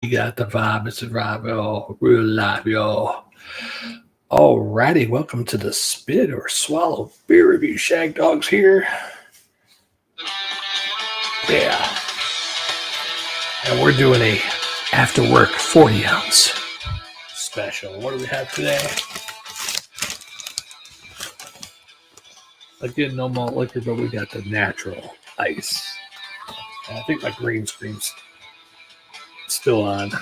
You got the vibe. It's a vibe, y'all. Real life, y'all. Alrighty, welcome to the Spit or Swallow Beer Review. Shagdog's here. Yeah. And we're doing a after work 40 ounce special. What do we have today? Again, no malt liquor, but we got the natural ice. And I think my green screen's still on. So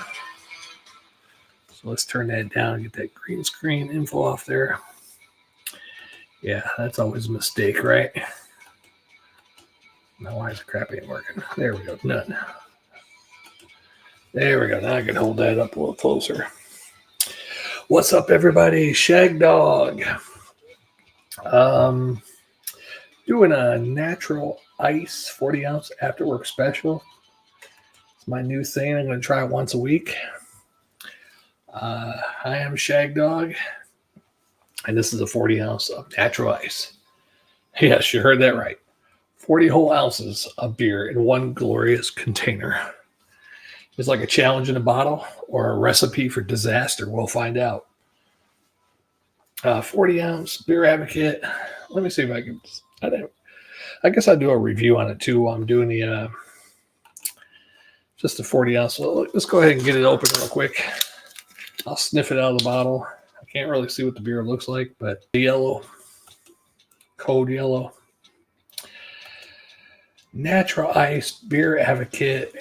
let's turn that down and get that green screen info off there. Yeah, that's always a mistake, right? Now, why is the crap ain't working? There we go. None. There we go. Now I can hold that up a little closer. What's up, everybody? Shagdog. Doing a natural ice 40 ounce after work special. It's my new thing. I'm going to try it once a week. I am Shagdog, and this is a 40 ounce of natural ice. Yes, you heard that right. 40 whole ounces of beer in one glorious container. It's like a challenge in a bottle or a recipe for disaster. We'll find out. 40 ounce beer advocate. Let me see if I can. I guess I'll do a review on it too while I'm doing the just the 40 ounce. So let's go ahead and get it open real quick. I'll sniff it out of the bottle. I can't really see what the beer looks like, but the yellow, cold yellow. Natural ice beer advocate.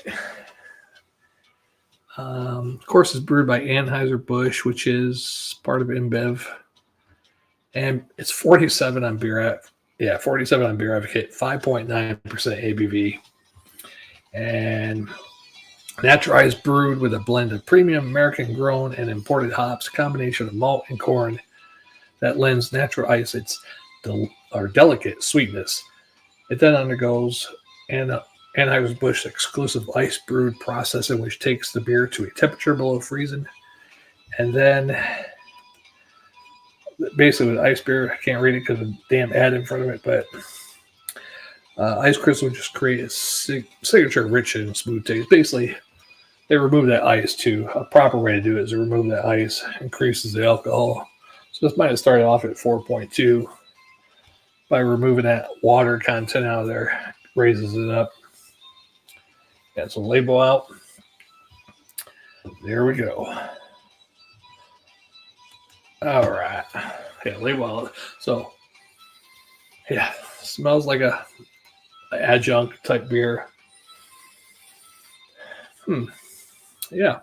Of course, it's brewed by Anheuser-Busch, which is part of InBev. And it's 47 on beer. 47 on beer advocate, 5.9% ABV. And natural ice brewed with a blend of premium American grown and imported hops, a combination of malt and corn that lends natural ice its delicate sweetness. It then undergoes Anheuser-Busch exclusive ice brewed processing, which takes the beer to a temperature below freezing. And then basically with ice beer, I can't read it because of the damn ad in front of it, but ice crystal just create a signature rich and smooth taste. Basically, they remove that ice too. A proper way to do it is to remove that ice, increases the alcohol. So this might have started off at 4.2. By removing that water content out of there, raises it up. Yeah, so label out. There we go. All right. Yeah, label out. So, yeah, smells like a adjunct type beer. Yeah.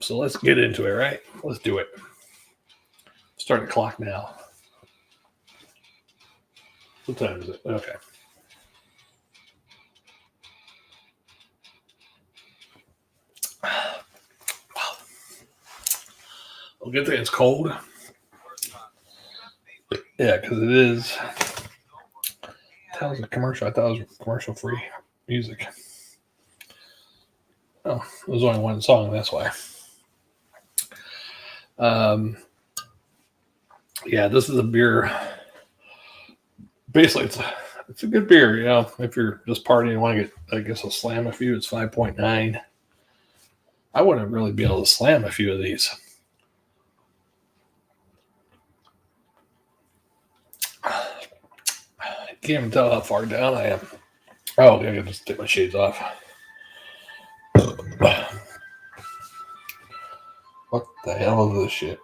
So let's get into it, right? Let's do it. Start the clock now. What time is it? Okay. Well, good thing it's cold. Yeah, because it is. That was a commercial. I thought it was commercial-free music. Oh, it was only one song. That's why. Yeah, this is a beer. Basically, it's a good beer. You know, if you're just partying and want to get, I guess, a slam a few, it's 5.9. I wouldn't really be able to slam a few of these. I can't even tell how far down I am. Oh, I can just take my shades off. What the hell is this shit?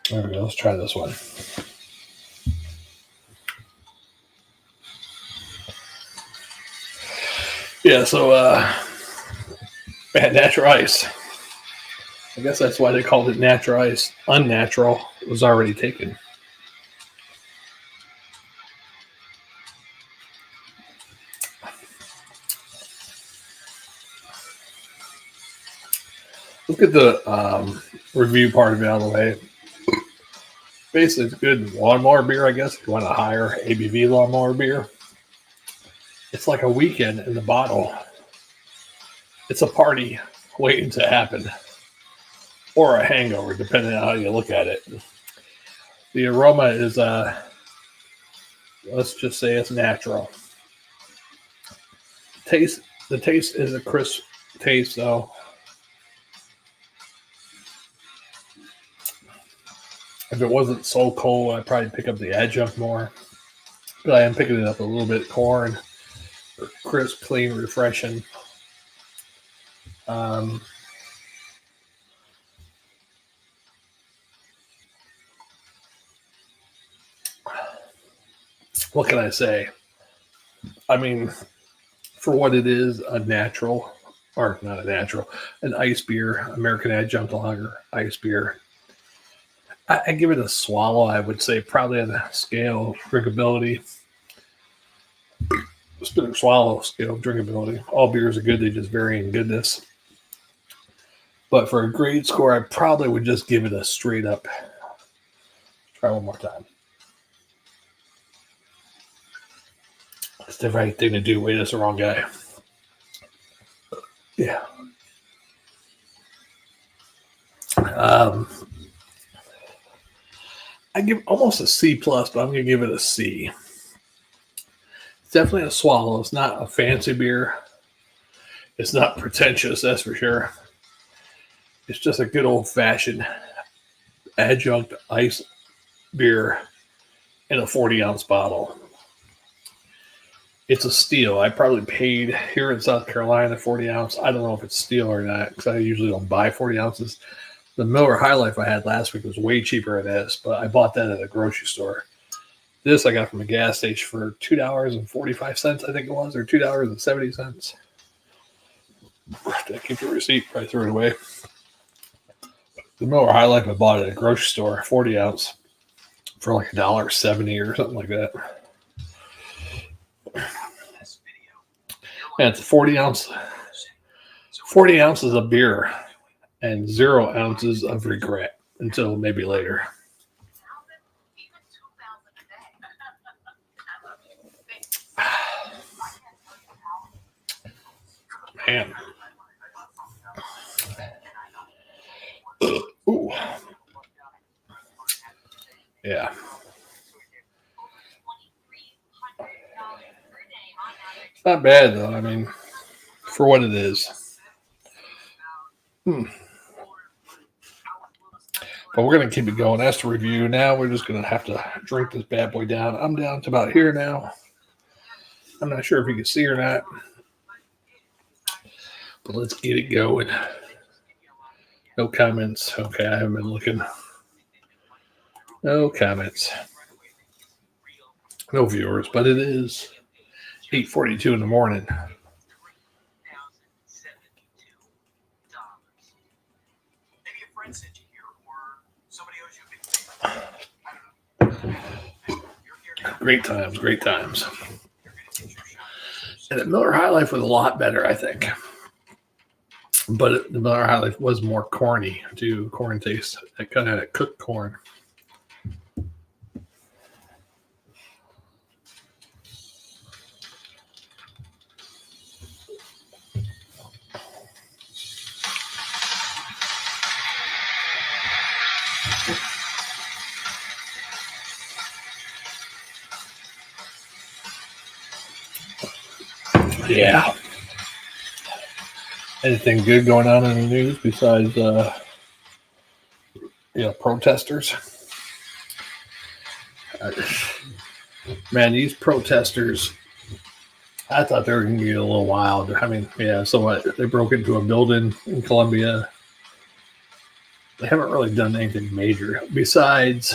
There we go. Let's try this one. Yeah, so natural ice. I guess that's why they called it natural ice. Unnatural was already taken. Let's get the review part of it out of the way. Basically, it's good lawnmower beer, I guess, if you want a higher ABV lawnmower beer. It's like a weekend in the bottle. It's a party waiting to happen. Or a hangover, depending on how you look at it. The aroma is Let's just say it's natural. The taste is a crisp taste, though. If it wasn't so cold, I'd probably pick up the adjunct more. But I am picking it up a little bit. Corn, crisp, clean, refreshing. Um, what can I say? I mean, for what it is, a natural, or not a natural, an ice beer, American Adjunct Lager ice beer. I give it a swallow. I would say probably on a scale of drinkability, spit or swallow scale of drinkability. All beers are good; they just vary in goodness. But for a grade score, I probably would just give it a straight up. Try one more time. It's the right thing to do. Wait, that's the wrong guy. Yeah. I give almost a C plus, but I'm gonna give it a C. It's definitely a swallow. It's not a fancy beer. It's not pretentious, that's for sure. It's just a good old fashioned adjunct ice beer in a 40-ounce bottle. It's a steal. I probably paid here in South Carolina 40 ounce. I don't know if it's steel or not because I usually don't buy 40 ounces. The Miller High Life I had last week was way cheaper than this, but I bought that at a grocery store. This I got from a gas station for $2.45, I think it was, or $2.70. I keep the receipt, probably threw it away. The Miller High Life I bought at a grocery store, 40 ounce, for like $1.70 or something like that. And it's 40 ounce, 40 ounces of beer and 0 ounces of regret until maybe later. Man. Ooh. Yeah. It's not bad though. I mean, for what it is. But we're going to keep it going. That's the review. Now we're just going to have to drink this bad boy down. I'm down to about here now. I'm not sure if you can see or not. But let's get it going. No comments. Okay, I haven't been looking. No comments. No viewers, but it is 8:42 in the morning. Great times, great times. And the Miller High Life was a lot better, I think. But the Miller High Life was more corny, too. Corn taste. It kind of had cooked corn. Yeah. Anything good going on in the news besides, protesters? Man, these protesters, I thought they were going to be a little wild. I mean, yeah, so what? They broke into a building in Colombia. They haven't really done anything major besides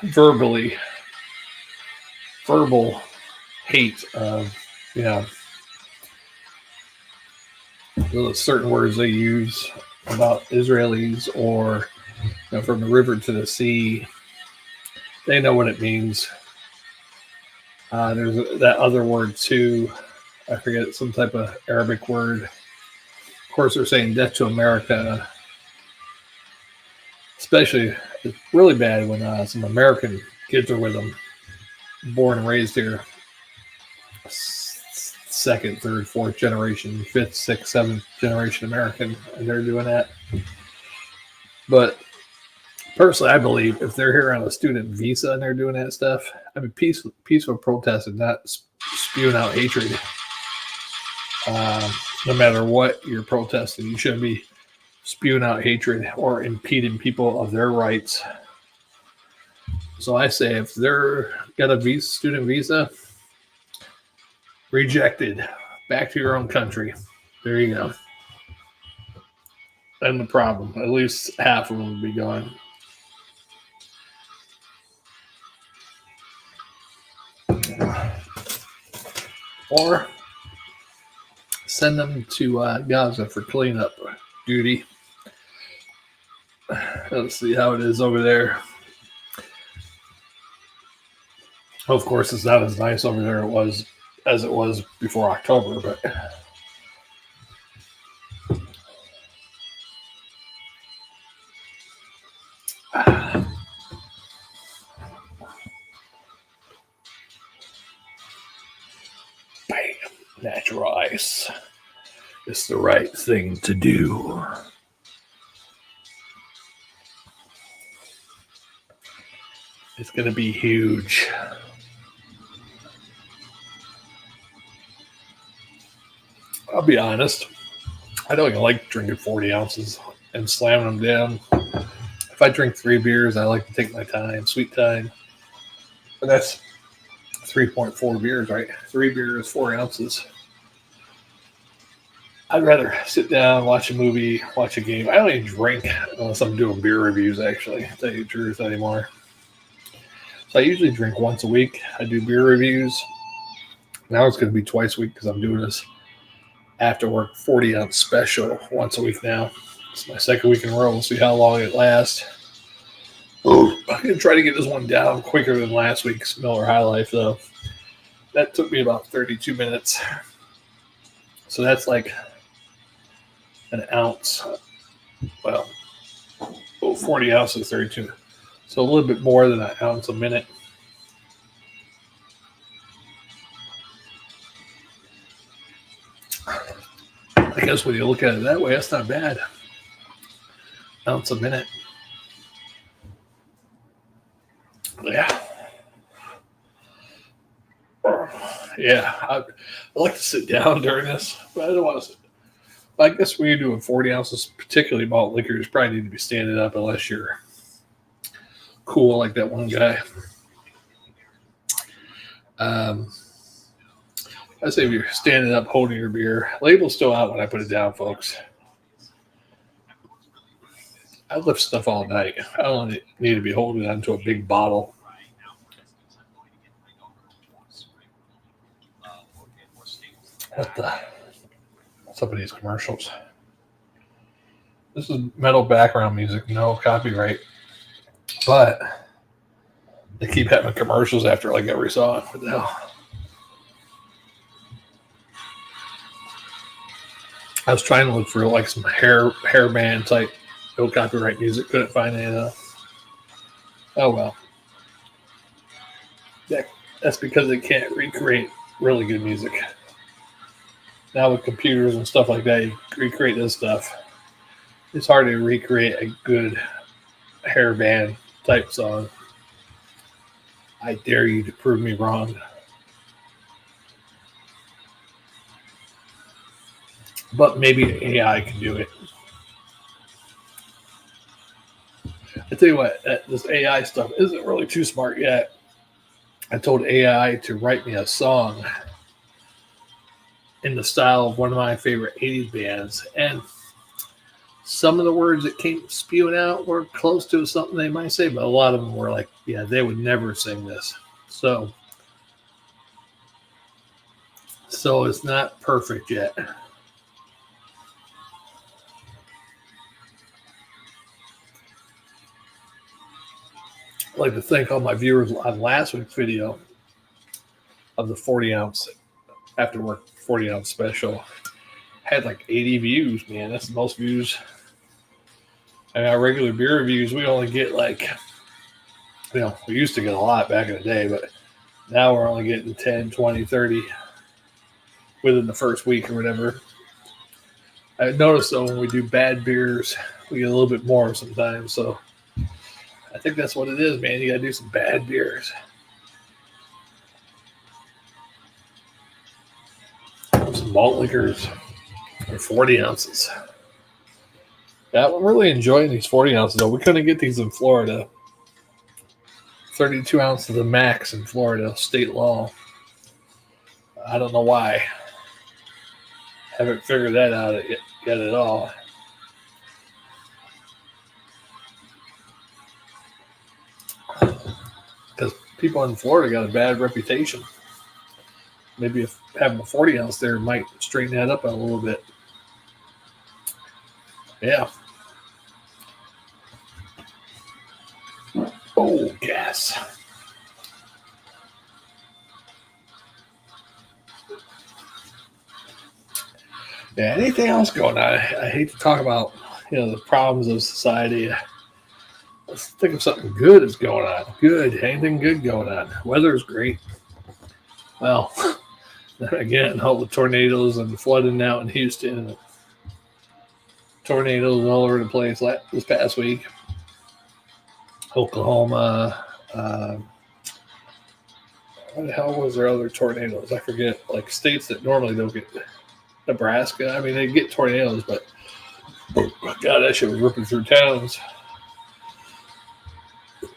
verbal hate of, certain words they use about Israelis or from the river to the sea. They know what it means. There's that other word too. I forget, some type of Arabic word. Of course, they're saying death to America. Especially, it's really bad when some American kids are with them, born and raised here. Second, third, fourth generation, fifth, sixth, seventh generation American, and they're doing that. But Personally, I believe if they're here on a student visa and they're doing that stuff, I mean, peaceful protest and not spewing out hatred. No matter what you're protesting, you shouldn't be spewing out hatred or impeding people of their rights. So I say if they're got a student visa, rejected, back to your own country. There you go. And the problem, at least half of them would be gone. Or send them to Gaza for cleanup duty. Let's see how it is over there. Of course, it's not as nice over there as it was before October, but bam, natural ice. It's the right thing to do. It's going to be huge. I'll be honest. I don't even like drinking 40 ounces and slamming them down. If I drink 3 beers, I like to take my time, sweet time. But that's 3.4 beers, right? 3 beers, 4 ounces. I'd rather sit down, watch a movie, watch a game. I don't even drink unless I'm doing beer reviews, actually, to tell you the truth anymore. So I usually drink once a week. I do beer reviews. Now it's going to be twice a week because I'm doing this after work 40 ounce special once a week now. It's my second week in a row. We'll see how long it lasts. I'm going to try to get this one down quicker than last week's Miller High Life, though. That took me about 32 minutes. So that's like an ounce. Well, 40 ounces, 32. So a little bit more than an ounce a minute. I guess when you look at it that way, that's not bad. Ounce a minute. Yeah. Yeah. I like to sit down during this, but I don't want to sit. I guess when you're doing 40 ounces, particularly malt liquor, you probably need to be standing up unless you're cool like that one guy. I say if you're standing up holding your beer, label's still out when I put it down, folks. I lift stuff all night. I don't need to be holding onto a big bottle. Some of these commercials. This is metal background music, no copyright. But they keep having commercials after like every song. What the hell? I was trying to look for like some hair band type no copyright music. Couldn't find any of that. Oh well. That's because they can't recreate really good music. Now with computers and stuff like that, you recreate this stuff. It's hard to recreate a good hair band type song. I dare you to prove me wrong. But maybe AI can do it. I tell you what, this AI stuff isn't really too smart yet. I told AI to write me a song in the style of one of my favorite 80s bands, and some of the words that came spewing out were close to something they might say, but a lot of them were like, yeah, they would never sing this. So it's not perfect yet. I'd like to thank all my viewers on last week's video of the 40 ounce after work 40 ounce special. Had like 80 views, man. That's the most views. I mean, our regular beer reviews, we only get like, we used to get a lot back in the day, but now we're only getting 10, 20, 30 within the first week or whatever. I noticed though when we do bad beers, we get a little bit more sometimes. So I think that's what it is, man. You got to do some bad beers. Some malt liquors for 40 ounces. Yeah, I'm really enjoying these 40 ounces, though. We couldn't get these in Florida. 32 ounces the max in Florida, state law. I don't know why. Haven't figured that out yet at all. Because people in Florida got a bad reputation. Maybe if having a 40 ounce there might straighten that up a little bit. Yeah. Oh, gas. Yeah, anything else going on? I hate to talk about, the problems of society. Let's think of something good that's going on. Good. Anything good going on? Weather's great. Well, again, all the tornadoes and the flooding out in Houston. Tornadoes all over the place this past week. Oklahoma. What the hell was there other tornadoes? I forget. Like states that normally don't get. Nebraska. I mean, they get tornadoes, but God, that shit was ripping through towns.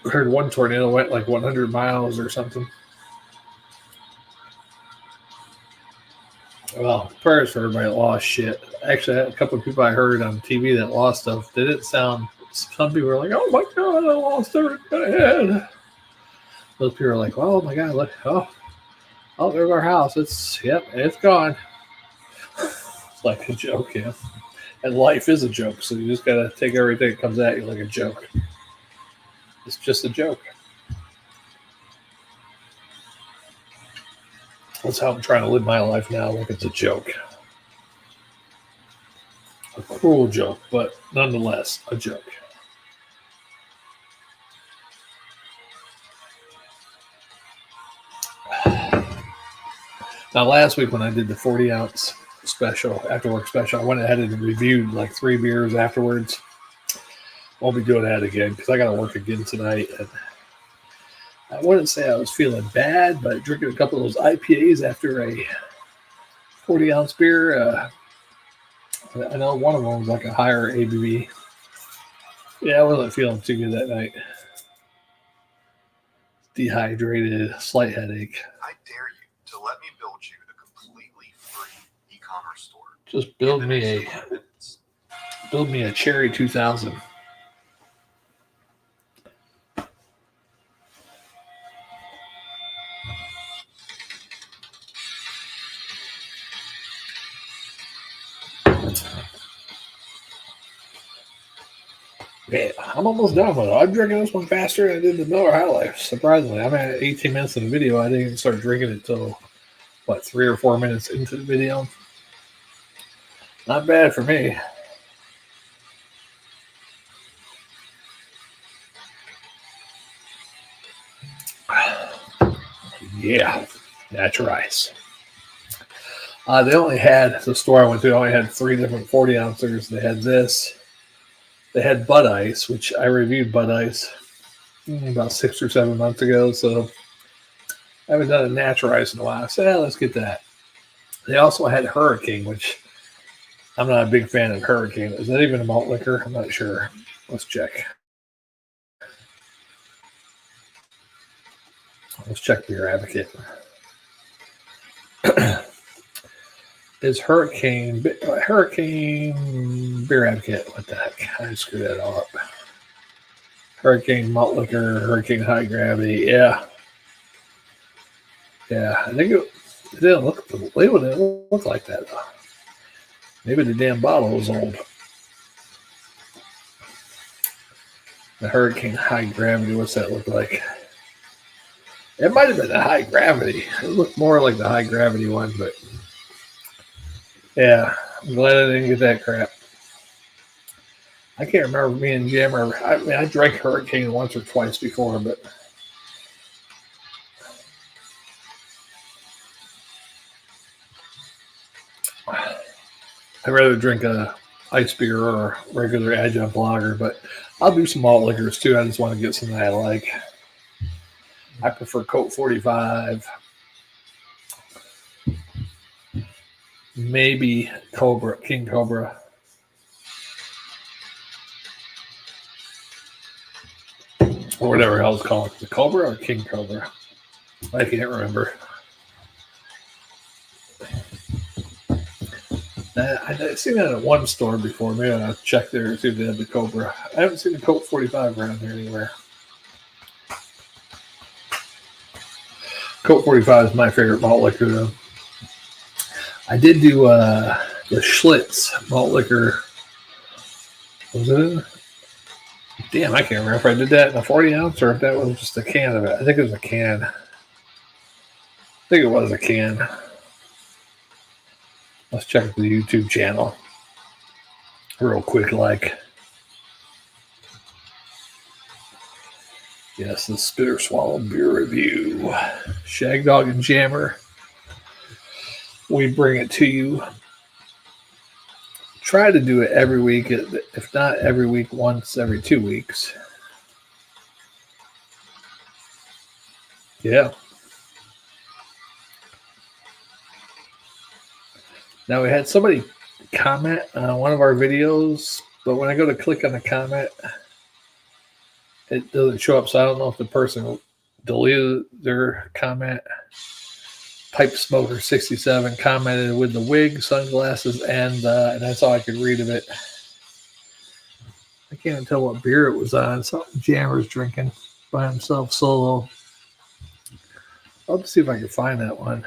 I heard one tornado went like 100 miles or something. Well, prayers for everybody that lost shit. Actually, I had a couple of people I heard on TV that lost stuff. They didn't sound. Some people were like, "Oh my God, I lost everything I had." Those people are like, "Oh my God, look, oh, there's our house. It's gone." It's like a joke, yeah. And life is a joke, so you just gotta take everything that comes at you like a joke. It's just a joke. That's how I'm trying to live my life now, like it's a joke. A cruel joke, but nonetheless, a joke. Now, last week when I did the 40 ounce special, after work special, I went ahead and reviewed like 3 beers afterwards. Won't be doing that again because I got to work again tonight. And I wouldn't say I was feeling bad, but drinking a couple of those IPAs after a 40 ounce beer, I know one of them was like a higher ABV. Yeah, I wasn't feeling too good that night. Dehydrated, slight headache. I dare you to let me build you a completely free e-commerce store. Just build me a Cherry 2000. Yeah, I'm almost done with it. I'm drinking this one faster than I did the Miller High Life. Surprisingly, I'm at 18 minutes in the video. I didn't even start drinking it until 3 or 4 minutes into the video. Not bad for me. Yeah, natural ice. They only had, the store I went to only had 3 different 40 ounces. They had this. They had Bud Ice, which I reviewed Bud Ice about 6 or 7 months ago. So I haven't done a natural ice in a while. I said, let's get that. They also had Hurricane, which I'm not a big fan of Hurricane. Is that even a malt liquor? I'm not sure. Let's check. Let's check Beer Advocate. Is Hurricane Beer Advocate? What the heck? I screwed that all up. Hurricane malt liquor, Hurricane high gravity. Yeah. I think it didn't look, the label didn't look like that. Maybe the damn bottle was old. The Hurricane high gravity. What's that look like? It might have been the high gravity. It looked more like the high gravity one, but yeah, I'm glad I didn't get that crap. I can't remember me and Jim. I drank Hurricane once or twice before, but I'd rather drink a ice beer or a regular adjunct lager. But I'll do some malt liquors too. I just want to get some that I like. I prefer Colt 45. Maybe Cobra, King Cobra. Or whatever hell it's called. The Cobra or King Cobra? I can't remember. I've seen that at one store before. Maybe I'll check there and see if they have the Cobra. I haven't seen the Colt 45 around here anywhere. Colt 45 is my favorite malt liquor, though. I did do the Schlitz malt liquor. Was it? Damn, I can't remember if I did that in a 40 ounce or if that was just a can of it. I think it was a can. I think it was a can. Let's check the YouTube channel real quick, like. Yes, the Spitter Swallow beer review. Shagdog and Jammer. We bring it to you. Try to do it every week, if not every week, once every 2 weeks. Yeah. Now, we had somebody comment on one of our videos, but when I go to click on the comment, it doesn't show up, so I don't know if the person deleted their comment. Pipe Smoker 67 commented with the wig, sunglasses, and that's all I could read of it. I can't even tell what beer it was on. Something Jammer's drinking by himself solo. I'll see if I can find that one.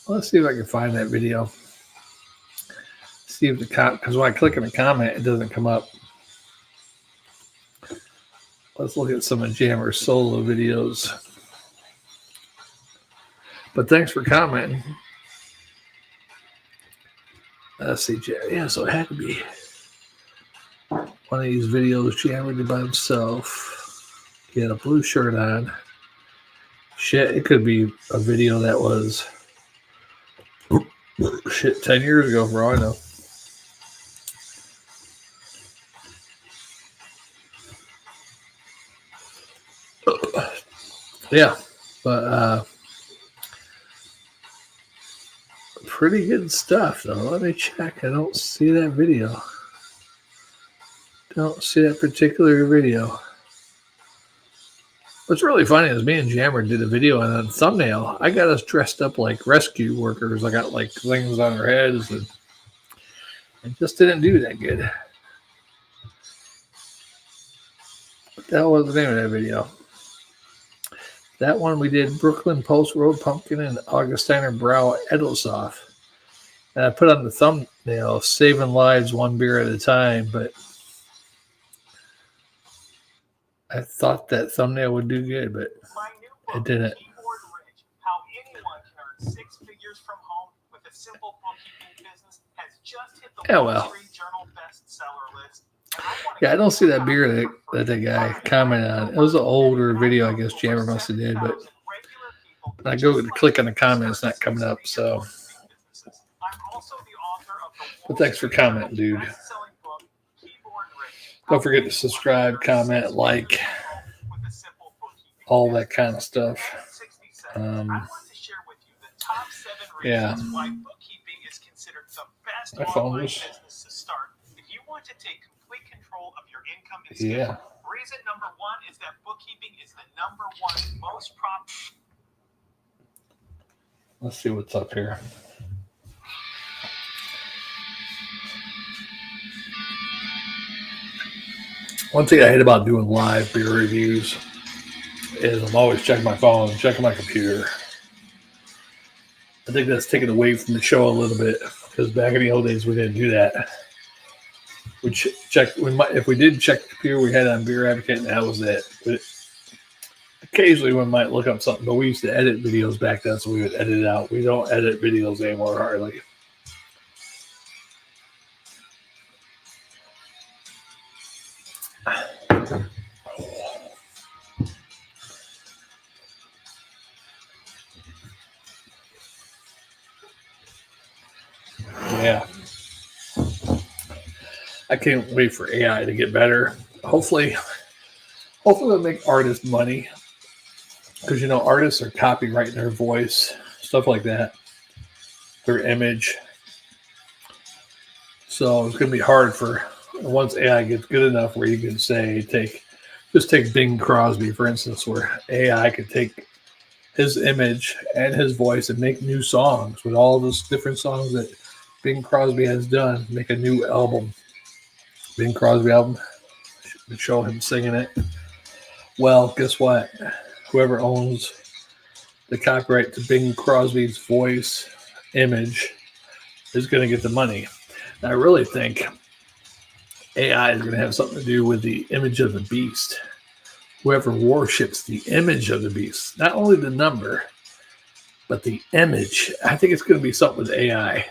Let's see if I can find that video. See if the because when I click on the comment, it doesn't come up. Let's look at some of Jammer's solo videos. But thanks for commenting. Let's see, yeah, so it had to be one of these videos Jammer did by himself. He had a blue shirt on. Shit, it could be a video that was 10 years ago for all I know. Yeah, but pretty good stuff, though. Let me check. I don't see that video. Don't see that particular video. What's really funny is me and Jammer did a video, and on the thumbnail, I got us dressed up like rescue workers. I got like things on our heads, and it just didn't do that good. What the hell was the name of that video? That one we did Brooklyn Post Road Pumpkin and Augustiner Brow Edelsoff. And I put on the thumbnail, saving lives one beer at a time, but I thought that thumbnail would do good, but it didn't. How anyone can earn 6 figures from home with a simple bookkeeping business has just hit the Wall Street Journal bestseller list. Yeah, I don't see that beer that the guy commented on. It was an older video, I guess Jammer must have did, but I go to click on the comment, it's not coming up, so. But thanks for commenting, dude. Don't forget to subscribe, comment, like, all that kind of stuff. Yeah. My phone was. Yeah. Reason number one is that bookkeeping is the number one most profitable. Let's see what's up here. One thing I hate about doing live beer reviews is I'm always checking my phone, checking my computer. I think that's taken away from the show a little bit because back in the old days we didn't do that. If we did check the computer, we had it on Beer Advocate, and that was it. But occasionally we might look up something, but we used to edit videos back then, so we would edit it out. We don't edit videos anymore hardly. Yeah. I can't wait for AI to get better. Hopefully they'll make artists money, because artists are copyrighting their voice, stuff like that, their image. So it's going to be hard for once AI gets good enough where you can say take Bing Crosby, for instance, where AI could take his image and his voice and make new songs with all those different songs that Bing Crosby has done. Make a new album, Bing Crosby album, show him singing it. Well, guess what? Whoever owns the copyright to Bing Crosby's voice, image, is going to get the money. And I really think AI is going to have something to do with the image of the beast. Whoever worships the image of the beast, not only the number, but the image. I think it's going to be something with AI.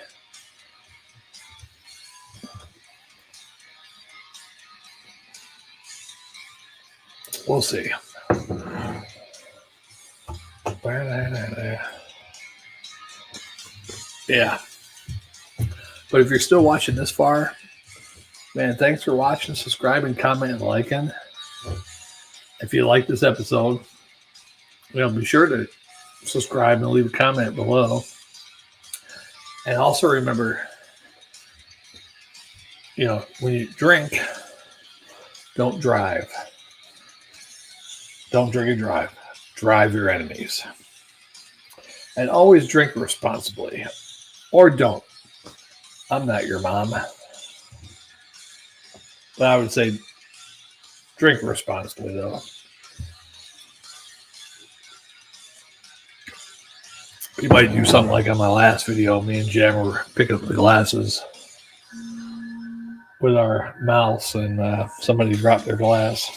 We'll see. Yeah. But if you're still watching this far, man, thanks for watching, subscribing, commenting, and liking. If you like this episode, be sure to subscribe and leave a comment below. And also remember, when you drink, don't drive. Don't drink and drive. Drive your enemies. And always drink responsibly. Or don't. I'm not your mom. But I would say drink responsibly, though. You might do something like on my last video, me and Jam were picking up the glasses with our mouths, and somebody dropped their glass.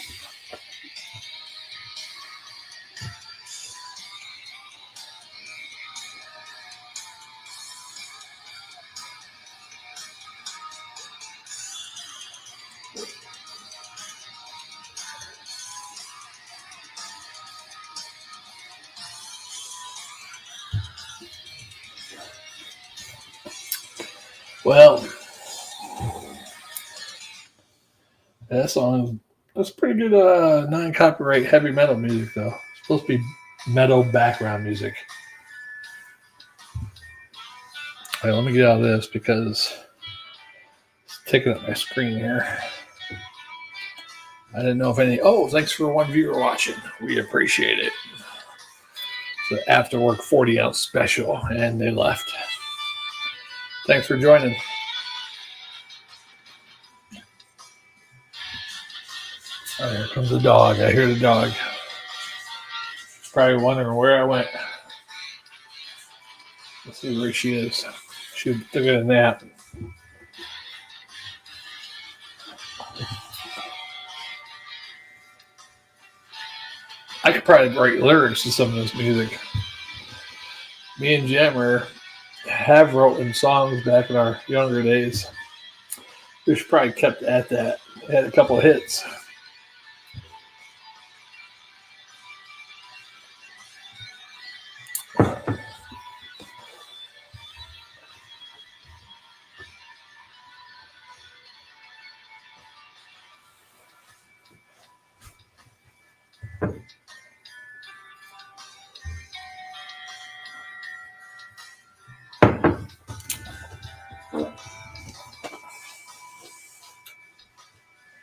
Well, that song, that's pretty good non-copyright heavy metal music, though. It's supposed to be metal background music. All right, let me get out of this because it's taking up my screen here. I didn't know if any... Oh, thanks for one viewer watching. We appreciate it. It's an after work 40-ounce special, and they left. Thanks for joining. Oh, here comes the dog. I hear the dog. She's probably wondering where I went. Let's see where she is. She took a nap. I could probably write lyrics to some of this music. Me and Jammer have written songs back in our younger days. We should probably kept at that. Had a couple of hits.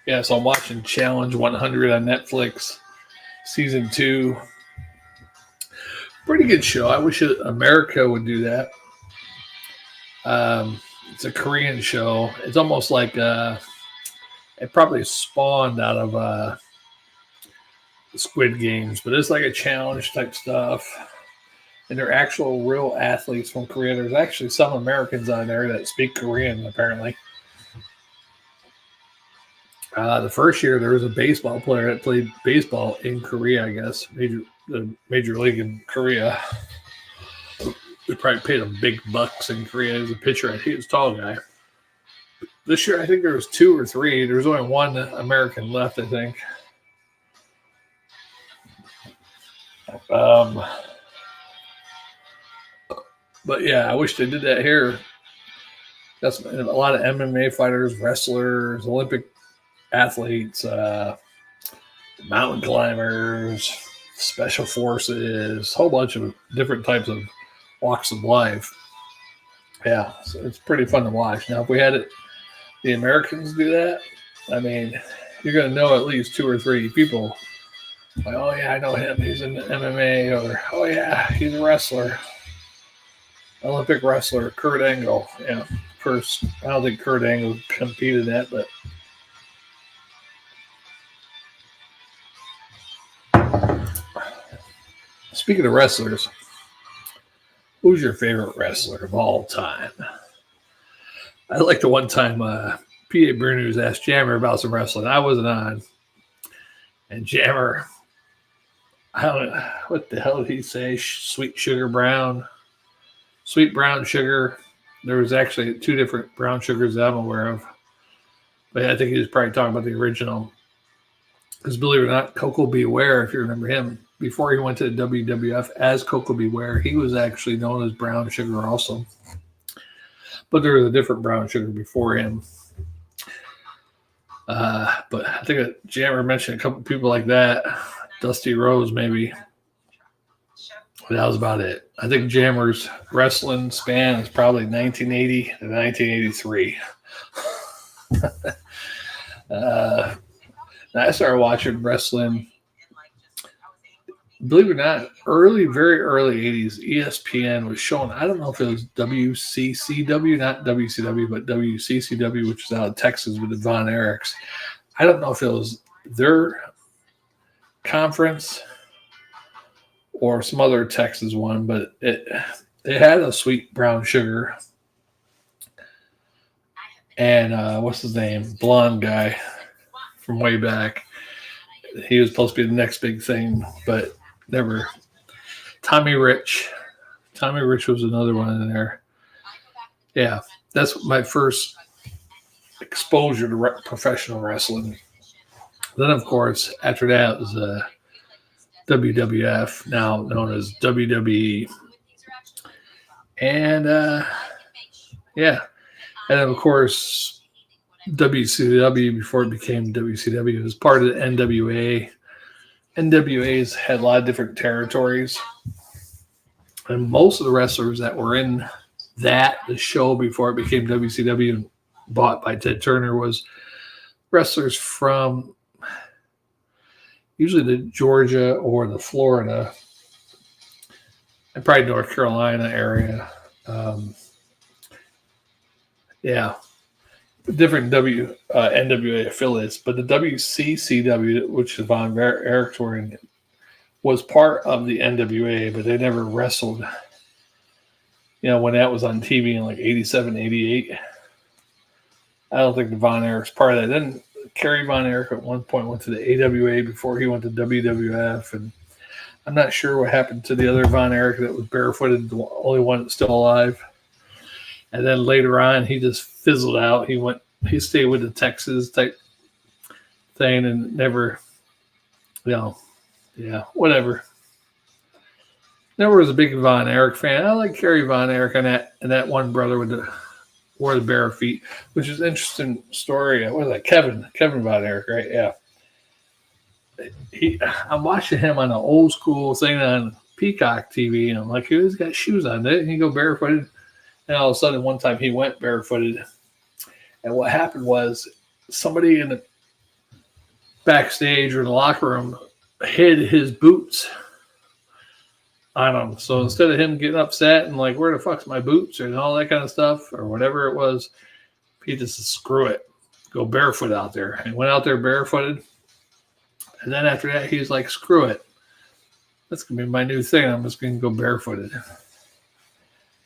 Yeah, so I'm watching Challenge 100 on Netflix, season 2. Pretty good show. I wish America would do that. It's a Korean show. It's almost like it probably spawned out of Squid Games, but it's like a challenge type stuff. And they're actual real athletes from Korea. There's actually some Americans on there that speak Korean, apparently. The first year, there was a baseball player that played baseball in Korea, I guess. The major league in Korea. They probably paid him big bucks in Korea as a pitcher. He was a tall guy. This year, I think there was 2 or 3. There was only one American left, I think. But yeah, I wish they did that here. That's a lot of MMA fighters, wrestlers, Olympic athletes, mountain climbers, special forces, a whole bunch of different types of walks of life. Yeah, so it's pretty fun to watch. Now, if we had the Americans do that, I mean, you're going to know at least 2 or 3 people. Like, oh yeah, I know him. He's in MMA, or oh yeah, he's a wrestler, Olympic wrestler, Kurt Angle. Yeah, first, I don't think Kurt Angle competed in that, but speaking of wrestlers, who's your favorite wrestler of all time? I like the one time P.A. Brunews asked Jammer about some wrestling. I wasn't on, and Jammer, I don't know, what the hell did he say? Sweet brown sugar. There was actually 2 different brown sugars that I'm aware of, but I think he was probably talking about the original. Because believe it or not, Coco Beware, if you remember him, before he went to the WWF as Coco Beware, he was actually known as brown sugar also. But there was a different brown sugar before him. But I think Jammer mentioned a couple people like that. Dusty Rose, maybe. But that was about it. I think Jammer's wrestling span is probably 1980 to 1983. I started watching wrestling, believe it or not, very early 80s. ESPN was showing, I don't know if it was WCCW, not WCW, but WCCW, which is out of Texas with the Von Erichs. I don't know if it was their conference or some other Texas one, but it had a sweet brown sugar. And what's his name? Blonde guy from way back. He was supposed to be the next big thing, but never. Tommy Rich. Tommy Rich was another one in there. Yeah, that's my first exposure to professional wrestling. Then, of course, after that was WWF, now known as WWE. And, yeah. And then, of course, WCW, before it became WCW, was part of the NWA. NWA's had a lot of different territories. And most of the wrestlers that were in the show before it became WCW and bought by Ted Turner was wrestlers from usually the Georgia or the Florida and probably North Carolina area. Yeah. Different NWA affiliates, but the WCCW, which is Von Erich touring, was part of the NWA, but they never wrestled. You know, when that was on TV in like 87, 88, I don't think the Von Erich's part of that. Then Kerry Von Erich at one point went to the AWA before he went to WWF, and I'm not sure what happened to the other Von Erich that was barefooted, the only one that's still alive. And then later on, he just fizzled out. He stayed with the Texas type thing and never, whatever. Never was a big Von Erich fan. I like Kerry Von Erich and that one brother wore the bare feet, which is an interesting story. What was that? Kevin Von Erich, right? Yeah. I'm watching him on an old school thing on Peacock TV, and I'm like, he's got shoes on. Didn't he go barefooted? And all of a sudden, one time he went barefooted. And what happened was somebody in the backstage or in the locker room hid his boots on him. So instead of him getting upset and like, where the fuck's my boots and all that kind of stuff or whatever it was, he just said, screw it. Go barefoot out there. And went out there barefooted. And then after that, he was like, screw it. That's going to be my new thing. I'm just going to go barefooted.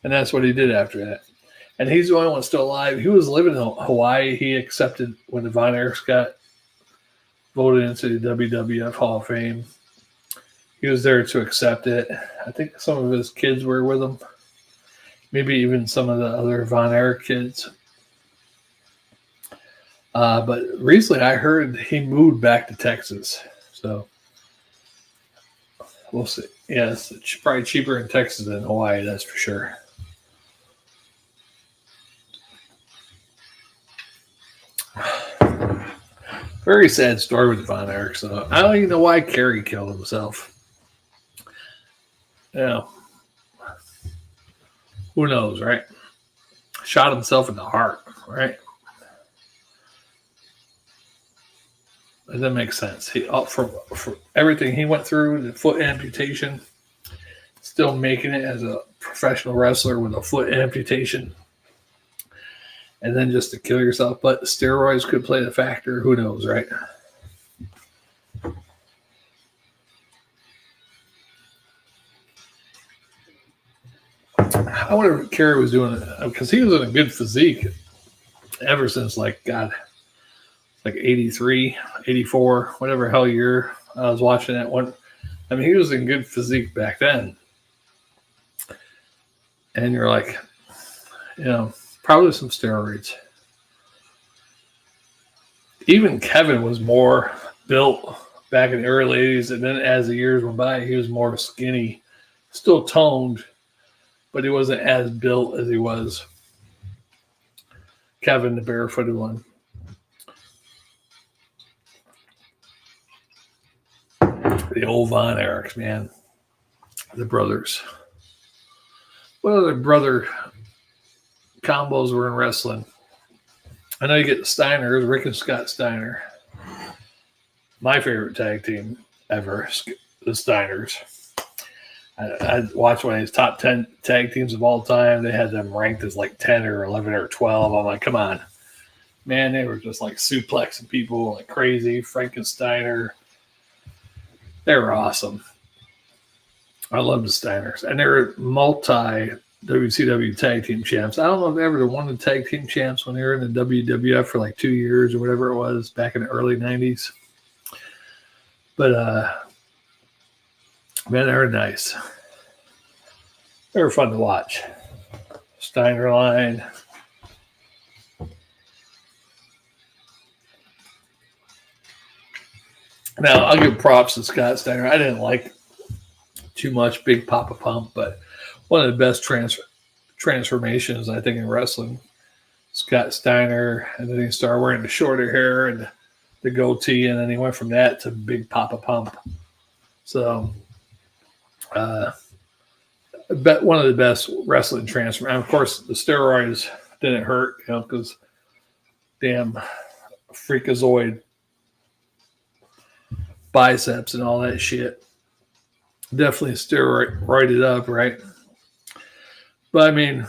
And that's what he did after that. And he's the only one still alive. He was living in Hawaii. He accepted when the Von Erichs got voted into the WWF Hall of Fame. He was there to accept it. I think some of his kids were with him. Maybe even some of the other Von Erich kids. But recently I heard he moved back to Texas. So we'll see. Yeah, it's probably cheaper in Texas than Hawaii, that's for sure. Very sad story with Von Erich. So I don't even know why Kerry killed himself. Yeah. Who knows, right? Shot himself in the heart, right? It doesn't make sense. For everything he went through, the foot amputation, still making it as a professional wrestler with a foot amputation, and then just to kill yourself. But steroids could play the factor. Who knows, right? I wonder if Kerry was doing it because he was in a good physique ever since, like, God, like 83, 84, whatever hell year I was watching that one. I mean, he was in good physique back then. And you're like, probably some steroids. Even Kevin was more built back in the early 80s. And then as the years went by, he was more skinny, still toned, but he wasn't as built as he was Kevin, the barefooted one. The old Von Erichs, man. The brothers. What other brother combos were in wrestling? I know you get the Steiners, Rick and Scott Steiner. My favorite tag team ever, the Steiners. I watched one of his top 10 tag teams of all time. They had them ranked as like 10 or 11 or 12. I'm like, come on. Man, they were just like suplexing people like crazy. Frankensteiner. They were awesome. I love the Steiners. And they're multi-WCW tag team champs. I don't know if they ever won the tag team champs when they were in the WWF for like 2 years or whatever it was back in the early 90s. But, man, they were nice. They were fun to watch. Steiner line. Now, I'll give props to Scott Steiner. I didn't like too much Big Papa Pump, but one of the best transformations, I think, in wrestling. Scott Steiner, and then he started wearing the shorter hair and the goatee, and then he went from that to Big Papa Pump. So, bet one of the best wrestling transfer. And of course, the steroids didn't hurt, because damn freakazoid biceps and all that shit. Definitely steroided up, right? But I mean,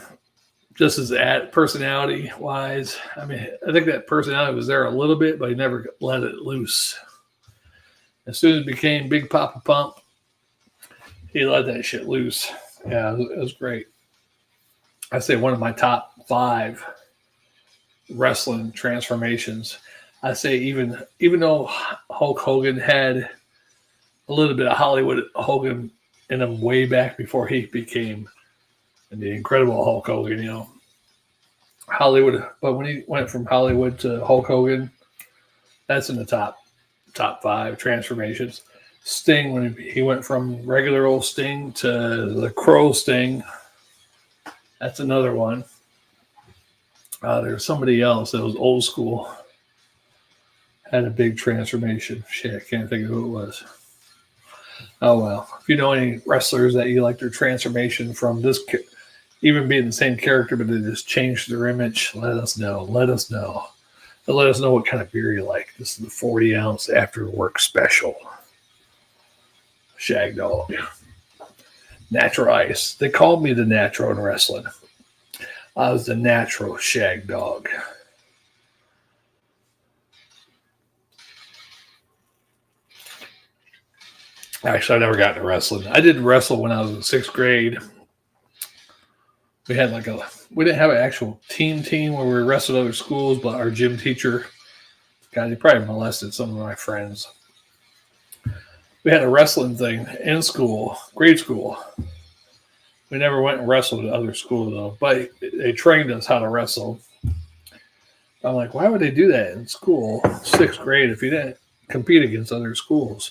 just as personality wise, I mean, I think that personality was there a little bit, but he never let it loose. As soon as it became Big Papa Pump, he let that shit loose. Yeah, it was great. I say one of my top 5 wrestling transformations. I say even though Hulk Hogan had a little bit of Hollywood Hogan in him way back before he became the Incredible Hulk Hogan, Hollywood. But when he went from Hollywood to Hulk Hogan, that's in the top 5 transformations. Sting, when he went from regular old Sting to the Crow Sting, that's another one. There's somebody else that was old school, had a big transformation. Shit, I can't think of who it was. Oh, well. If you know any wrestlers that you like their transformation from this, even being the same character, but they just changed their image, let us know. Let us know. And let us know what kind of beer you like. This is the 40-ounce after work special. Shagdog. Natural ice. They called me the natural in wrestling. I was the natural Shagdog. Actually, I never got into wrestling. I did wrestle when I was in 6th grade. We had we didn't have an actual team where we wrestled other schools, but our gym teacher, God, he probably molested some of my friends. We had a wrestling thing in school, grade school. We never went and wrestled at other schools, though, but they trained us how to wrestle. I'm like, why would they do that in school, 6th grade, if you didn't compete against other schools?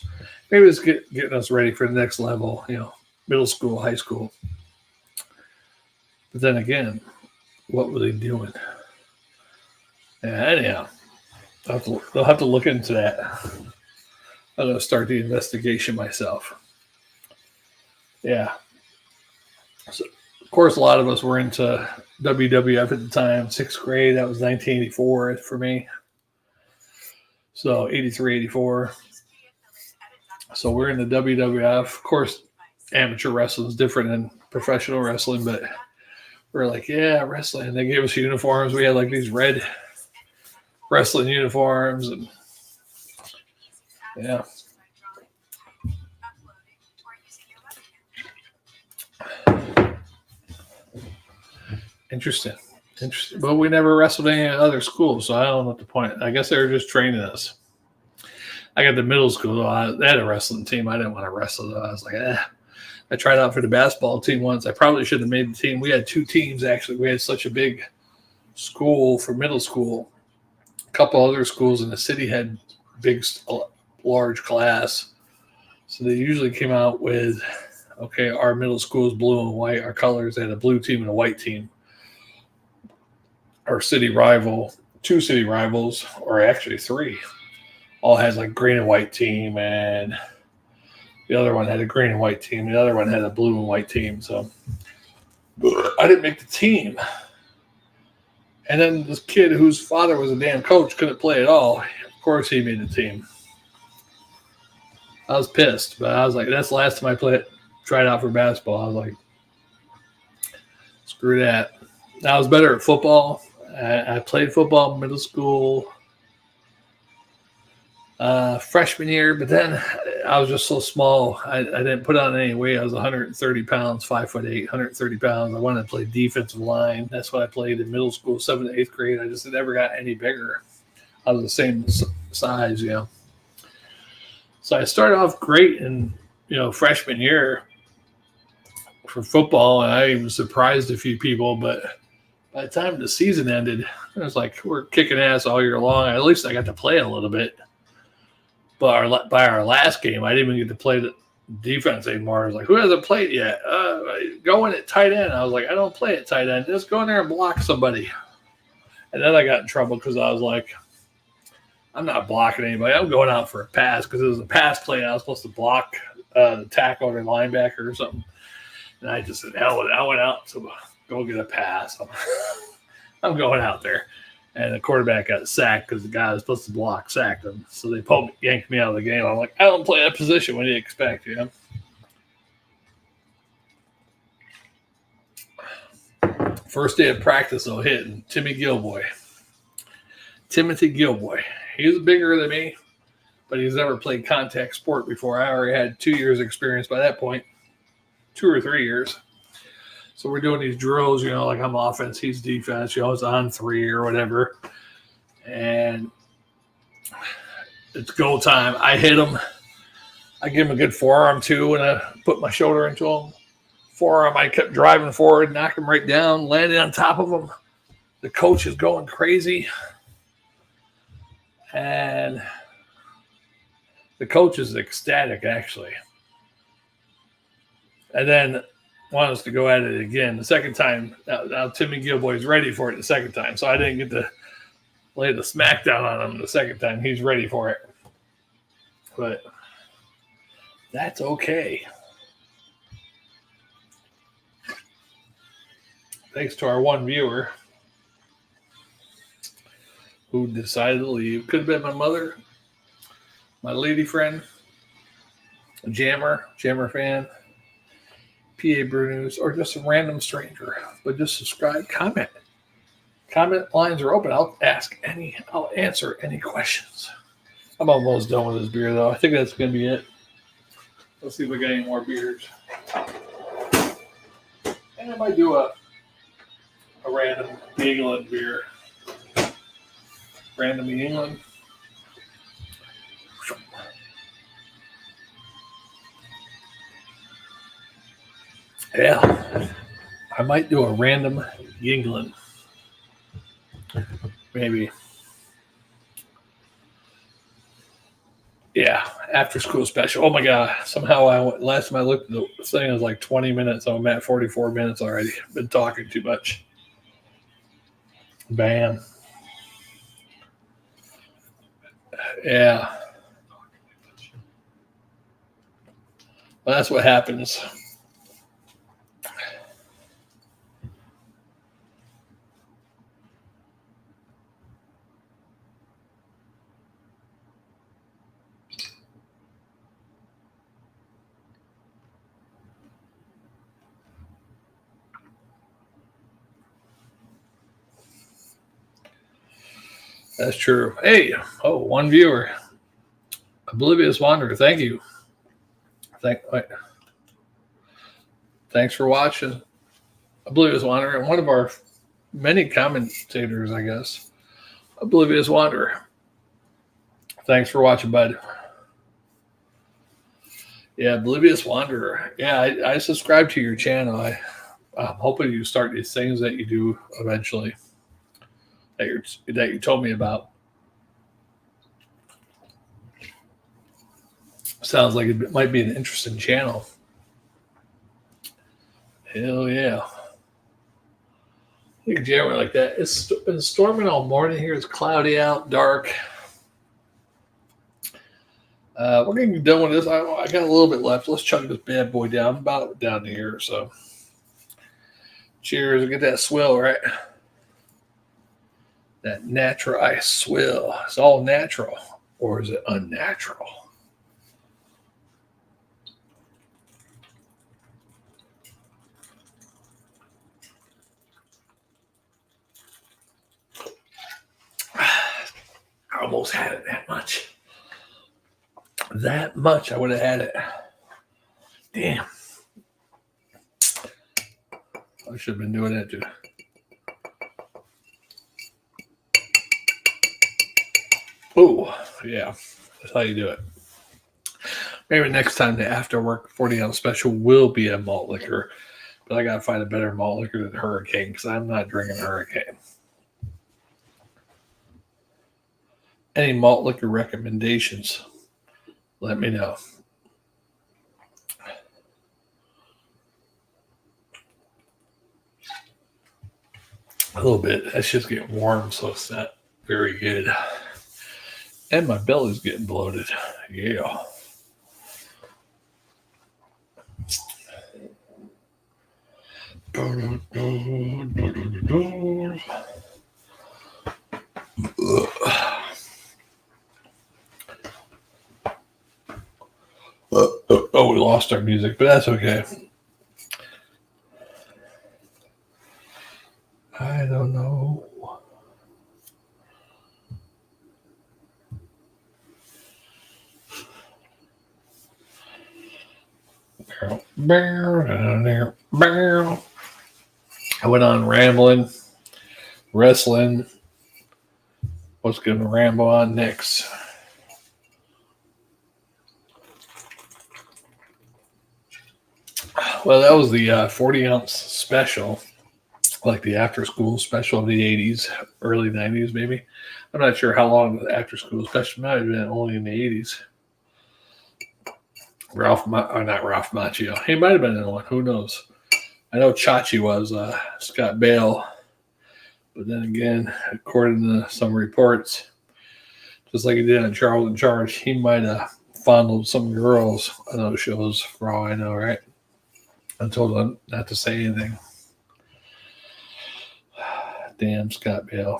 Maybe it's getting us ready for the next level, middle school, high school. But then again, what were they doing? Yeah, anyhow, They'll have to look into that. I'm going to start the investigation myself. Yeah. So, of course, a lot of us were into WWF at the time. 6th grade, that was 1984 for me. So 83, 84. So we're in the WWF. Of course, amateur wrestling is different than professional wrestling, but we're like, yeah, wrestling. They gave us uniforms. We had like these red wrestling uniforms, and yeah. Interesting. But we never wrestled any other schools, so I don't know what the point. I guess they were just training us. I got the middle school, though. They had a wrestling team. I didn't want to wrestle, though. I was like, I tried out for the basketball team once. I probably should have made the team. We had 2 teams, actually. We had such a big school for middle school. A couple other schools in the city had big, large class. So they usually came out with, okay, our middle school is blue and white. Our colors had a blue team and a white team. Our city rival, 2 city rivals, or actually 3, all had like green and white team, and the other one had a green and white team. The other one had a blue and white team. So I didn't make the team. And then this kid whose father was a damn coach couldn't play at all. Of course he made the team. I was pissed, but I was like, that's the last time I tried out for basketball. I was like, screw that. I was better at football. I played football in middle school, freshman year, but then I was just so small. I didn't put on any weight. I was 130 pounds, 5'8", 130 pounds. I wanted to play defensive line. That's what I played in middle school, 7th to 8th grade. I just never got any bigger. I was the same size, you know. So I started off great in, freshman year for football, and I was surprised a few people, but by the time the season ended, it was like, we're kicking ass all year long. At least I got to play a little bit. But by our last game, I didn't even get to play the defense anymore. I was like, who hasn't played yet? Go in at tight end. I was like, I don't play at tight end. Just go in there and block somebody. And then I got in trouble because I was like, I'm not blocking anybody. I'm going out for a pass because it was a pass play and I was supposed to block the tackle or linebacker or something. And I just said, hell with it. I went out to go get a pass. I'm going out there. And the quarterback got sacked because the guy was supposed to block sacked him. So they yanked me out of the game. I'm like, I don't play that position. What do you expect, First day of practice, though, hitting Timothy Gilboy. He was bigger than me, but he's never played contact sport before. I already had 2 years experience by that point, 2 or 3 years. So we're doing these drills, like I'm offense, he's defense, it's on 3 or whatever. And it's go time. I hit him. I give him a good forearm too, and I put my shoulder into him. Forearm, I kept driving forward, knocked him right down, landed on top of him. The coach is going crazy. And the coach is ecstatic, actually. And then want us to go at it again the second time. Now Timmy Gilboy's ready for it the second time, so I didn't get to lay the smackdown on him the second time. He's ready for it, but that's okay. Thanks to our one viewer who decided to leave. Could have been my mother, my lady friend, a jammer fan, PA Brew News, or just a random stranger. But just subscribe, comment. Comment lines are open. I'll answer any questions. I'm almost done with this beer, though. I think that's going to be it. Let's see if we got any more beers. And I might do a random England beer. Random England. Yeah, I might do a random England. Maybe. Yeah, after school special. Oh my God. Somehow last time I looked at the thing, it was like 20 minutes. I'm at 44 minutes already. Been talking too much. Bam. Yeah. Well, that's what happens. That's true. Hey, one viewer. Oblivious Wanderer, thank you. Thanks for watching. Oblivious Wanderer, and one of our many commentators, I guess. Oblivious Wanderer. Thanks for watching, bud. Yeah, Oblivious Wanderer. Yeah, I subscribe to your channel. I'm hoping you start these things that you do eventually that you told me about. Sounds like it might be an interesting channel. Hell yeah. You can jam like that. It's been storming all morning here. It's cloudy out, dark. We're going to be done with this. I got a little bit left. Let's chug this bad boy down. I'm about down here. So cheers. Get that swill, right? That natural ice swill. It's all natural. Or is it unnatural? I almost had it that much. That much I would have had it. Damn. I should have been doing that too. Oh, yeah. That's how you do it. Maybe next time the after work 40-ounce special will be a malt liquor. But I got to find a better malt liquor than Hurricane because I'm not drinking Hurricane. Any malt liquor recommendations? Let me know. A little bit. It's just getting warm, so it's not very good. And my belly's getting bloated. Yeah. Oh, we lost our music, but that's okay. I don't know. I went on rambling, wrestling. What's going to ramble on next? Well, that was the 40-ounce special, like the after-school special of the 80s, early 90s, maybe. I'm not sure how long the after-school special might have been, only in the 80s. Not Ralph Macchio. He might have been in one. Who knows? I know Chachi was Scott Bale. But then again, according to some reports, just like he did on Charles in Charge, he might have fondled some girls on those shows, for all I know, right? I told him not to say anything. Damn Scott Bale.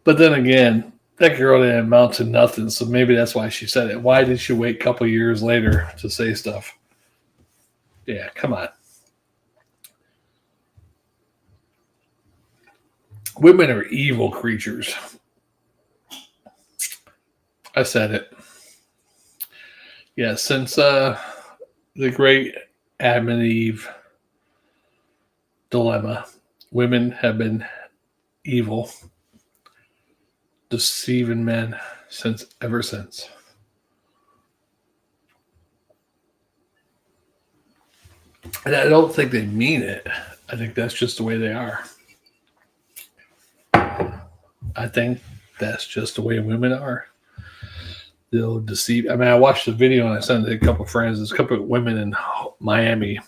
But then again, that girl didn't amount to nothing, so maybe that's why she said it. Why did she wait a couple years later to say stuff? Yeah, come on. Women are evil creatures. I said it. Yeah, since the great Adam and Eve dilemma, women have been evil, deceiving men ever since. And I don't think they mean it. I think that's just the way they are. I think that's just the way women are. They'll deceive. I mean, I watched the video and I sent it to a couple of friends. There's a couple of women in Miami,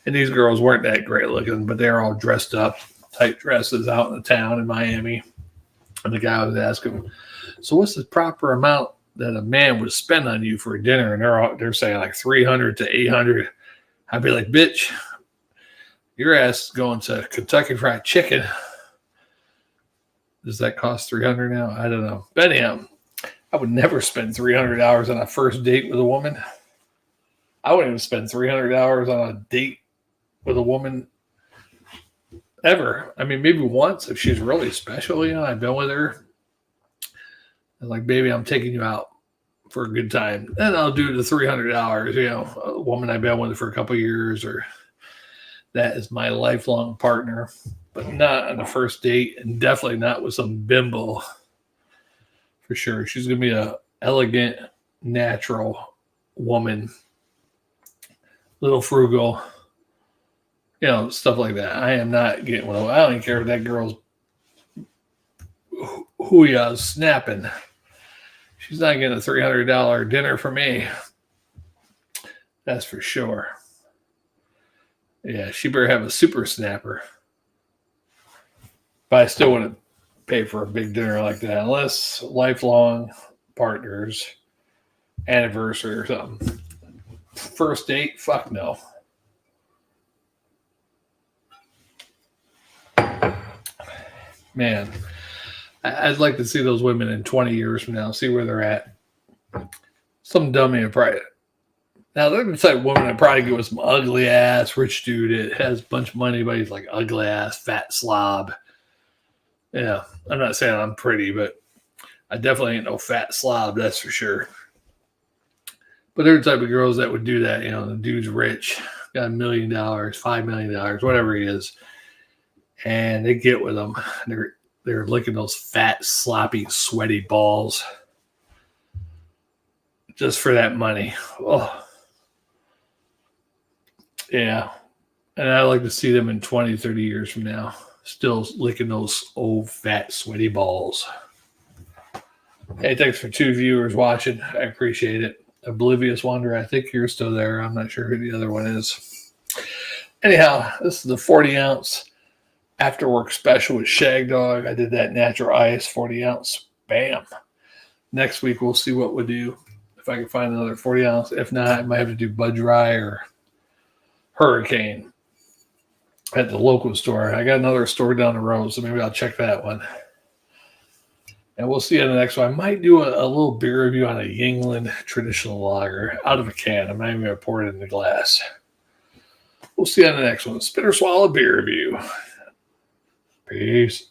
and these girls weren't that great looking, but they're all dressed up, tight dresses out in the town in Miami. And the guy was asking So what's the proper amount that a man would spend on you for a dinner? And they're saying like 300 to 800. I'd be like, bitch, your ass is going to Kentucky Fried Chicken. Does that cost 300 now? I don't know. But anyhow, I would never spend $300 on a first date with a woman. I wouldn't even spend $300 on a date with a woman ever. I mean, maybe once if she's really special. I've been with her. And like, baby, I'm taking you out for a good time. And I'll do the $300, a woman I've been with for a couple of years, or that is my lifelong partner, but not on the first date, and definitely not with some bimbo for sure. She's going to be a elegant, natural woman, little frugal, stuff like that. I am not getting one of those. I don't even care if that girl's hoo-yah's snapping. She's not getting a $300 dinner for me. That's for sure. Yeah, she better have a super snapper. But I still wouldn't pay for a big dinner like that unless lifelong partners, anniversary or something. First date, fuck no. Man, I'd like to see those women in 20 years from now, see where they're at. Some dummy would probably. Now, they're the type of woman I'd probably get with some ugly ass rich dude that has a bunch of money, but he's like ugly ass, fat slob. Yeah, I'm not saying I'm pretty, but I definitely ain't no fat slob, that's for sure. But they're the type of girls that would do that. The dude's rich, got $1 million, $5 million, whatever he is. And they get with them. They're licking those fat, sloppy, sweaty balls just for that money. Oh, yeah. And I like to see them in 20, 30 years from now, still licking those old, fat, sweaty balls. Hey, thanks for 2 viewers watching. I appreciate it. Oblivious Wonder, I think you're still there. I'm not sure who the other one is. Anyhow, this is the 40-ounce after work special with Shagdog. I did that natural ice 40-ounce. Bam. Next week, we'll see what we'll do. If I can find another 40-ounce. If not, I might have to do Bud Dry or Hurricane at the local store. I got another store down the road, so maybe I'll check that one. And we'll see you in the next one. I might do a little beer review on a Yingling traditional lager out of a can. I'm not even going to pour it in the glass. We'll see you on the next one. Spit or Swallow beer review. Peace.